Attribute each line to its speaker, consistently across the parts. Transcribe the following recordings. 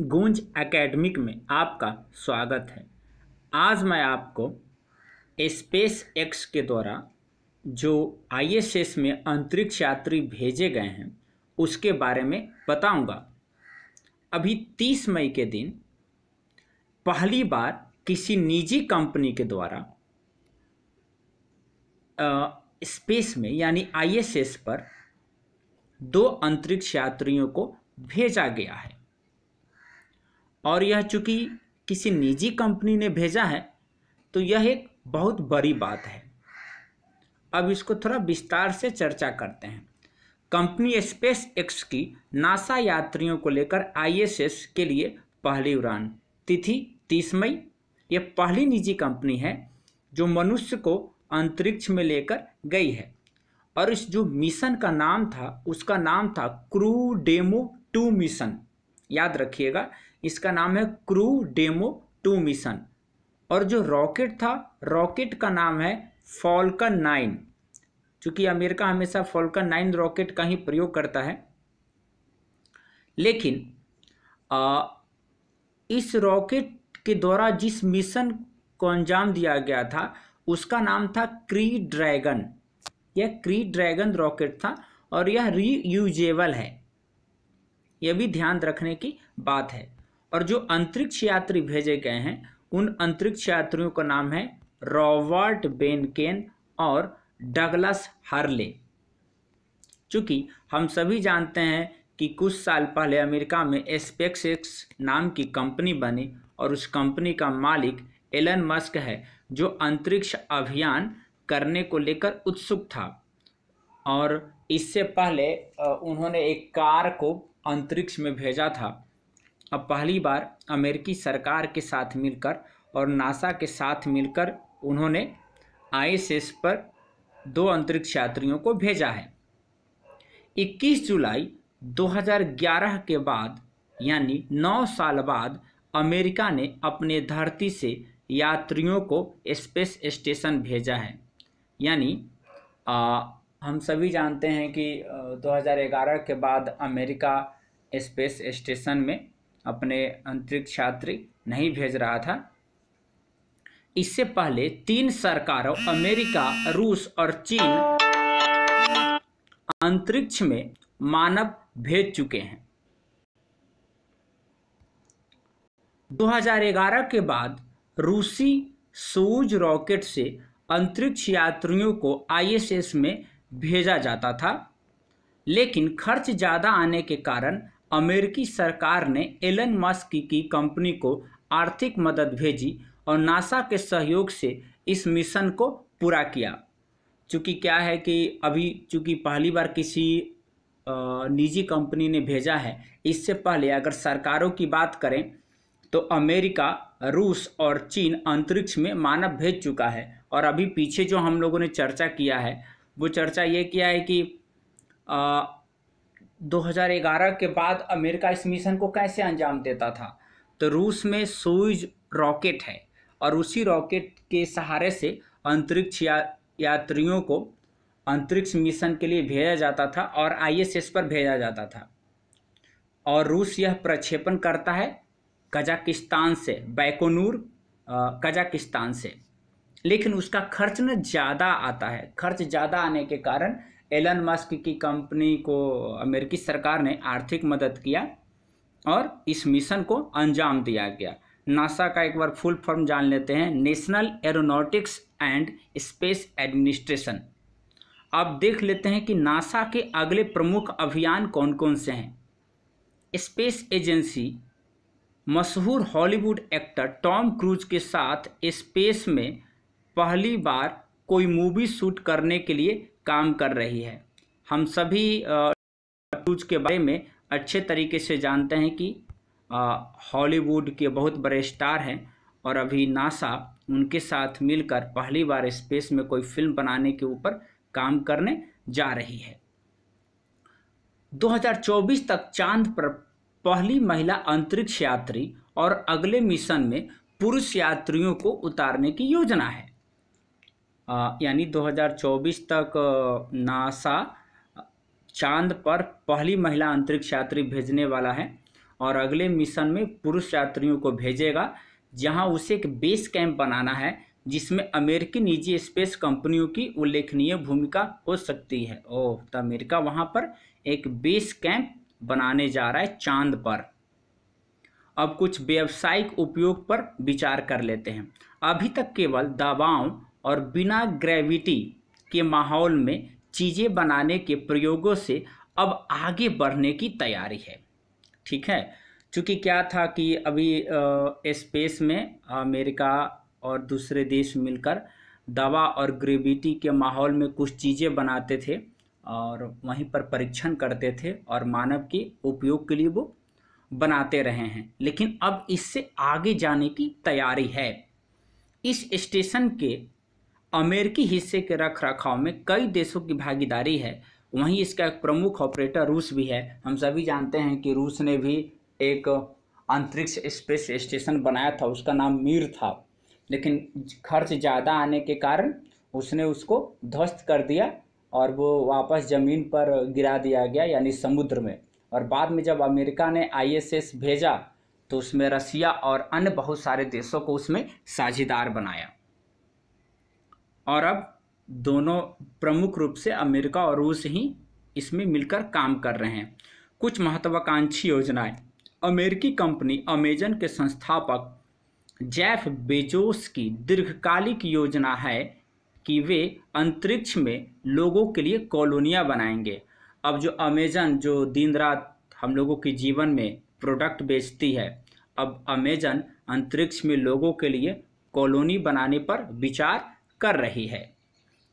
Speaker 1: गूंज एकेडमिक में आपका स्वागत है। आज मैं आपको स्पेस एक्स के द्वारा जो आईएसएस में अंतरिक्ष यात्री भेजे गए हैं उसके बारे में बताऊंगा। अभी 30 मई के दिन पहली बार किसी निजी कंपनी के द्वारा स्पेस में यानी आईएसएस पर 2 अंतरिक्ष यात्रियों को भेजा गया है। और यह चूंकि किसी निजी कंपनी ने भेजा है तो यह एक बहुत बड़ी बात है। अब इसको थोड़ा विस्तार से चर्चा करते हैं। कंपनी स्पेस एक्स की नासा यात्रियों को लेकर आईएसएस के लिए पहली उड़ान, तिथि 30 मई। यह पहली निजी कंपनी है जो मनुष्य को अंतरिक्ष में लेकर गई है। और इस जो मिशन का नाम था उसका नाम था क्रू डेमो 2 मिशन। याद रखिएगा, इसका नाम है क्रू डेमो 2 मिशन। और जो रॉकेट था, रॉकेट का नाम है फॉल्कन 9। चूंकि अमेरिका हमेशा फॉल्कन 9 रॉकेट का ही प्रयोग करता है, लेकिन इस रॉकेट के द्वारा जिस मिशन को अंजाम दिया गया था उसका नाम था क्री ड्रैगन। यह क्री ड्रैगन रॉकेट था और यह रीयूजेबल है। यह भी ध्यान रखने की बात है। और जो अंतरिक्ष यात्री भेजे गए हैं उन अंतरिक्ष यात्रियों का नाम है रॉबर्ट बेनकेन और डगलस हर्ले। चूंकि हम सभी जानते हैं कि कुछ साल पहले अमेरिका में स्पेस एक्स नाम की कंपनी बनी और उस कंपनी का मालिक एलन मस्क है, जो अंतरिक्ष अभियान करने को लेकर उत्सुक था। और इससे पहले उन्होंने एक कार को अंतरिक्ष में भेजा था। अब पहली बार अमेरिकी सरकार के साथ मिलकर और नासा के साथ मिलकर उन्होंने आईएसएस पर 2 अंतरिक्ष यात्रियों को भेजा है। 21 जुलाई 2011 के बाद यानी 9 साल बाद अमेरिका ने अपने धरती से यात्रियों को स्पेस स्टेशन भेजा है। यानी हम सभी जानते हैं कि 2011 के बाद अमेरिका स्पेस स्टेशन में अपने अंतरिक्ष यात्री नहीं भेज रहा था। इससे पहले 3 सरकारों अमेरिका, रूस और चीन अंतरिक्ष में मानव भेज चुके हैं। 2011 के बाद रूसी सोयूज रॉकेट से अंतरिक्ष यात्रियों को आईएसएस में भेजा जाता था, लेकिन खर्च ज़्यादा आने के कारण अमेरिकी सरकार ने एलन मस्क की कंपनी को आर्थिक मदद भेजी और नासा के सहयोग से इस मिशन को पूरा किया। चूँकि क्या है कि अभी चूँकि पहली बार किसी निजी कंपनी ने भेजा है, इससे पहले अगर सरकारों की बात करें तो अमेरिका, रूस और चीन अंतरिक्ष में मानव भेज चुका है। और अभी पीछे जो हम लोगों ने चर्चा किया है वो चर्चा ये किया है कि 2011 के बाद अमेरिका इस मिशन को कैसे अंजाम देता था। तो रूस में सोयूज रॉकेट है और उसी रॉकेट के सहारे से अंतरिक्ष यात्रियों को अंतरिक्ष मिशन के लिए भेजा जाता था और आईएसएस पर भेजा जाता था। और रूस यह प्रक्षेपण करता है कजाकिस्तान से, बैकोनूर कजाकिस्तान से। लेकिन उसका खर्च न ज़्यादा आता है। खर्च ज़्यादा आने के कारण एलन मस्क की कंपनी को अमेरिकी सरकार ने आर्थिक मदद किया और इस मिशन को अंजाम दिया गया। नासा का एक बार फुल फॉर्म जान लेते हैं, national aeronautics and space administration. अब देख लेते हैं कि नासा के अगले प्रमुख अभियान कौन कौन से हैं। स्पेस एजेंसी मशहूर हॉलीवुड एक्टर टॉम क्रूज के साथ स्पेस में पहली बार कोई मूवी शूट करने के लिए काम कर रही है। हम सभी क्रूज के बारे में अच्छे तरीके से जानते हैं कि हॉलीवुड के बहुत बड़े स्टार हैं और अभी नासा उनके साथ मिलकर पहली बार स्पेस में कोई फिल्म बनाने के ऊपर काम करने जा रही है। 2024 तक चांद पर पहली महिला अंतरिक्ष यात्री और अगले मिशन में पुरुष यात्रियों को उतारने की योजना है। यानी 2024 तक नासा चांद पर पहली महिला अंतरिक्ष यात्री भेजने वाला है और अगले मिशन में पुरुष यात्रियों को भेजेगा, जहां उसे एक बेस कैंप बनाना है जिसमें अमेरिकी निजी स्पेस कंपनियों की उल्लेखनीय भूमिका हो सकती है। ओह, तो अमेरिका वहां पर एक बेस कैंप बनाने जा रहा है चांद पर। अब कुछ व्यावसायिक उपयोग पर विचार कर लेते हैं। अभी तक केवल दवाओं और बिना ग्रेविटी के माहौल में चीज़ें बनाने के प्रयोगों से अब आगे बढ़ने की तैयारी है। ठीक है, चूँकि क्या था कि अभी स्पेस में अमेरिका और दूसरे देश मिलकर दवा और ग्रेविटी के माहौल में कुछ चीज़ें बनाते थे और वहीं पर परीक्षण करते थे और मानव के उपयोग के लिए वो बनाते रहे हैं, लेकिन अब इससे आगे जाने की तैयारी है। इस स्टेशन के अमेरिकी हिस्से के रख रखाव में कई देशों की भागीदारी है। वहीं इसका एक प्रमुख ऑपरेटर रूस भी है। हम सभी जानते हैं कि रूस ने भी एक अंतरिक्ष स्पेस स्टेशन बनाया था, उसका नाम मीर था, लेकिन खर्च ज़्यादा आने के कारण उसने उसको ध्वस्त कर दिया और वो वापस ज़मीन पर गिरा दिया गया, यानी समुद्र में। और बाद में जब अमेरिका ने ISS भेजा तो उसमें रसिया और अन्य बहुत सारे देशों को उसमें साझेदार बनाया और अब दोनों प्रमुख रूप से अमेरिका और रूस ही इसमें मिलकर काम कर रहे हैं। कुछ महत्वाकांक्षी योजनाएं। अमेरिकी कंपनी अमेजन के संस्थापक जेफ बेजोस की दीर्घकालिक योजना है कि वे अंतरिक्ष में लोगों के लिए कॉलोनियां बनाएंगे। अब जो अमेजन जो दिन रात हम लोगों के जीवन में प्रोडक्ट बेचती है, अब अमेजन अंतरिक्ष में लोगों के लिए कॉलोनी बनाने पर विचार कर रही है।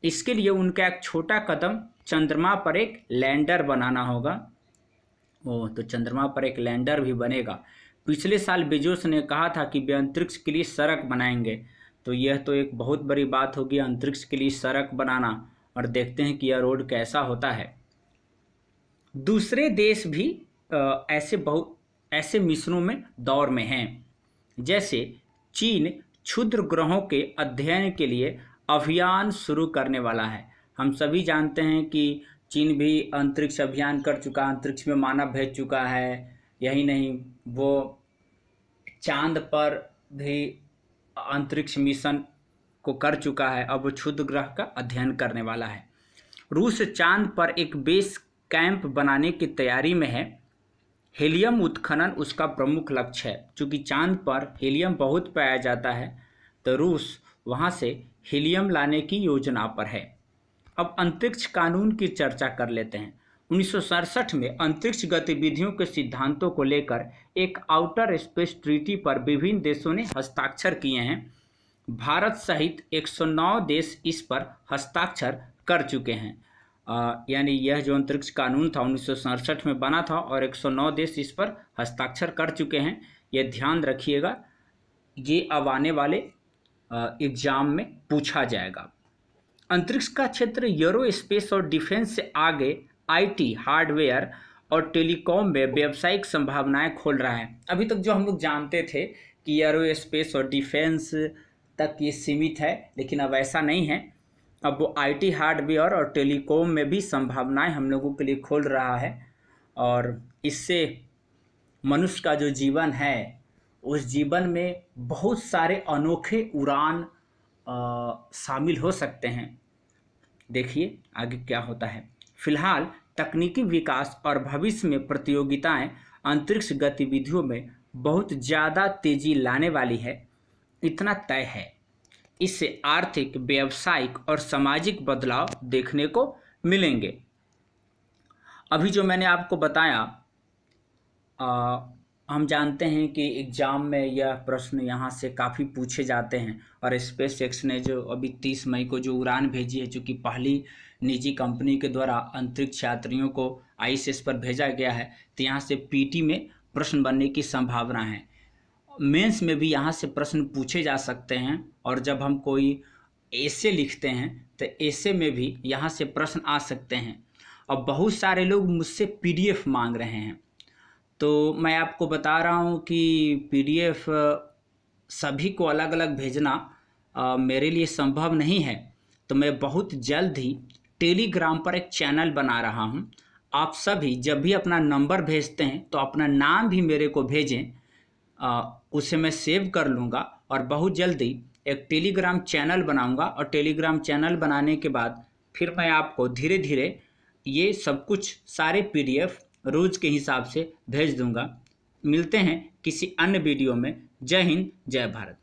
Speaker 1: इसके लिए उनका एक छोटा कदम चंद्रमा पर एक लैंडर बनाना होगा। तो चंद्रमा पर एक लैंडर भी बनेगा। पिछले साल बेजोस ने कहा था कि वे अंतरिक्ष के लिए सड़क बनाएंगे, तो यह तो एक बहुत बड़ी बात होगी, अंतरिक्ष के लिए सड़क बनाना। और देखते हैं कि यह रोड कैसा होता है। दूसरे देश भी ऐसे मिशनों में दौर में हैं। जैसे चीन क्षुद्र ग्रहों के अध्ययन के लिए अभियान शुरू करने वाला है। हम सभी जानते हैं कि चीन भी अंतरिक्ष अभियान कर चुका, अंतरिक्ष में मानव भेज चुका है। यही नहीं, वो चांद पर भी अंतरिक्ष मिशन को कर चुका है। अब वो क्षुद्र ग्रह का अध्ययन करने वाला है। रूस चांद पर एक बेस कैंप बनाने की तैयारी में है। हीलियम उत्खनन उसका प्रमुख लक्ष्य है। चूँकि चांद पर हीलियम बहुत पाया जाता है, तो रूस वहाँ से हीलियम लाने की योजना पर है। अब अंतरिक्ष कानून की चर्चा कर लेते हैं। 1967 में अंतरिक्ष गतिविधियों के सिद्धांतों को लेकर एक आउटर स्पेस ट्रीटी पर विभिन्न देशों ने हस्ताक्षर किए हैं। भारत सहित 109 देश इस पर हस्ताक्षर कर चुके हैं। यानी यह जो अंतरिक्ष कानून था 1967 में बना था और 109 देश इस पर हस्ताक्षर कर चुके हैं। यह ध्यान रखिएगा, ये अब आने वाले एग्जाम में पूछा जाएगा। अंतरिक्ष का क्षेत्र एरोस्पेस और डिफेंस से आगे IT, हार्डवेयर और टेलीकॉम में व्यावसायिक संभावनाएं खोल रहा है। अभी तक जो हम लोग जानते थे कि एरोस्पेस और डिफेंस तक ये सीमित है, लेकिन अब ऐसा नहीं है। अब वो IT, हार्डवेयर और टेलीकॉम में भी संभावनाएं हम लोगों के लिए खोल रहा है और इससे मनुष्य का जो जीवन है उस जीवन में बहुत सारे अनोखे उड़ान शामिल हो सकते हैं। देखिए आगे क्या होता है। फिलहाल तकनीकी विकास और भविष्य में प्रतियोगिताएं अंतरिक्ष गतिविधियों में बहुत ज़्यादा तेजी लाने वाली है, इतना तय है। इससे आर्थिक, व्यावसायिक और सामाजिक बदलाव देखने को मिलेंगे। अभी जो मैंने आपको बताया, हम जानते हैं कि एग्ज़ाम में यह प्रश्न यहाँ से काफ़ी पूछे जाते हैं और स्पेस एक्स ने जो अभी 30 मई को जो उड़ान भेजी है, चूँकि पहली निजी कंपनी के द्वारा अंतरिक्ष यात्रियों को ISS पर भेजा गया है, तो यहाँ से PT में प्रश्न बनने की संभावना है। मेंस में भी यहाँ से प्रश्न पूछे जा सकते हैं और जब हम कोई एसे लिखते हैं तो एसे में भी यहाँ से प्रश्न आ सकते हैं। अब बहुत सारे लोग मुझसे PDF मांग रहे हैं, तो मैं आपको बता रहा हूँ कि PDF सभी को अलग अलग भेजना मेरे लिए संभव नहीं है। तो मैं बहुत जल्द ही टेलीग्राम पर एक चैनल बना रहा हूँ। आप सभी जब भी अपना नंबर भेजते हैं तो अपना नाम भी मेरे को भेजें, उसे मैं सेव कर लूँगा और बहुत जल्दी एक टेलीग्राम चैनल बनाऊँगा और टेलीग्राम चैनल बनाने के बाद फिर मैं आपको धीरे धीरे ये सब कुछ सारे PDF रोज़ के हिसाब से भेज दूँगा। मिलते हैं किसी अन्य वीडियो में। जय हिंद, जय भारत।